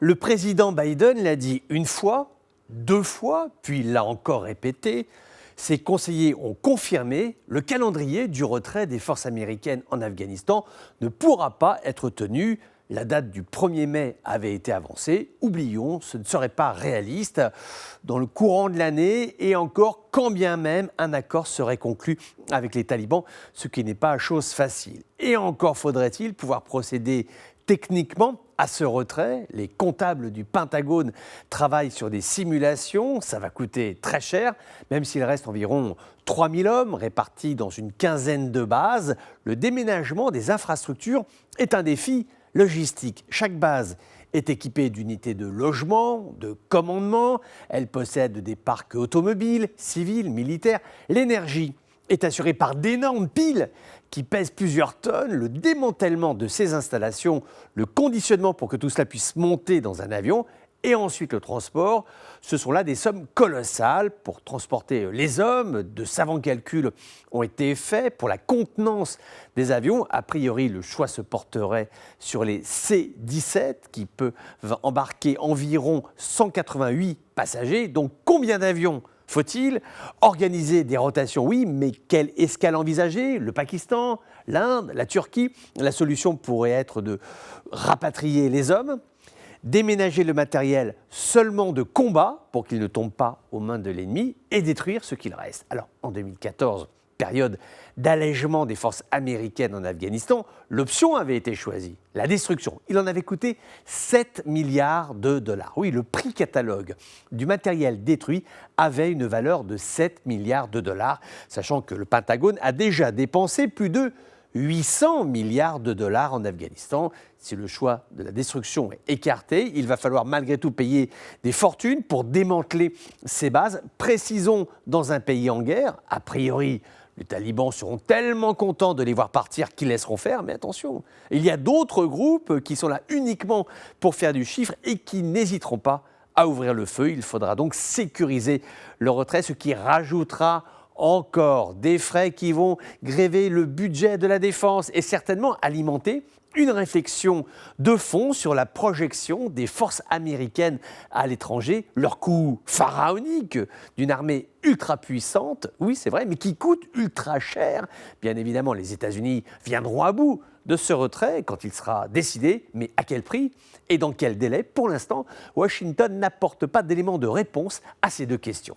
Le président Biden l'a dit une fois, deux fois, puis il l'a encore répété. Ses conseillers ont confirmé le calendrier du retrait des forces américaines en Afghanistan ne pourra pas être tenu. La date du 1er mai avait été avancée. Oublions, ce ne serait pas réaliste dans le courant de l'année et encore quand bien même un accord serait conclu avec les talibans, ce qui n'est pas chose facile. Et encore faudrait-il pouvoir procéder techniquement à ce retrait. Les comptables du Pentagone travaillent sur des simulations, ça va coûter très cher, même s'il reste environ 3000 hommes répartis dans une quinzaine de bases. Le déménagement des infrastructures est un défi logistique. Chaque base est équipée d'unités de logement, de commandement, elle possède des parcs automobiles, civils, militaires. L'énergie est assurée par d'énormes piles qui pèsent plusieurs tonnes. Le démantèlement de ces installations, le conditionnement pour que tout cela puisse monter dans un avion et ensuite le transport, ce sont là des sommes colossales pour transporter les hommes. De savants calculs ont été faits pour la contenance des avions. A priori, le choix se porterait sur les C-17 qui peuvent embarquer environ 188 passagers. Donc combien d'avions faut-il? Organiser des rotations, oui, mais quelle escale envisager? Le Pakistan, l'Inde, la Turquie? La solution pourrait être de rapatrier les hommes, déménager le matériel seulement de combat pour qu'il ne tombe pas aux mains de l'ennemi et détruire ce qu'il reste. Alors, en 2014, période d'allègement des forces américaines en Afghanistan, l'option avait été choisie, la destruction. Il en avait coûté 7 milliards de dollars. Oui, le prix catalogue du matériel détruit avait une valeur de 7 milliards de dollars, sachant que le Pentagone a déjà dépensé plus de 800 milliards de dollars en Afghanistan. Si le choix de la destruction est écarté, il va falloir malgré tout payer des fortunes pour démanteler ces bases. Précisons, dans un pays en guerre, a priori, les talibans seront tellement contents de les voir partir qu'ils laisseront faire, mais attention, il y a d'autres groupes qui sont là uniquement pour faire du chiffre et qui n'hésiteront pas à ouvrir le feu. Il faudra donc sécuriser le retrait, ce qui rajoutera encore des frais qui vont gréver le budget de la défense et certainement alimenter une réflexion de fond sur la projection des forces américaines à l'étranger, leur coût pharaonique d'une armée ultra puissante, oui c'est vrai, mais qui coûte ultra cher. Bien évidemment, les États-Unis viendront à bout de ce retrait quand il sera décidé, mais à quel prix et dans quel délai? Pour l'instant, Washington n'apporte pas d'éléments de réponse à ces deux questions.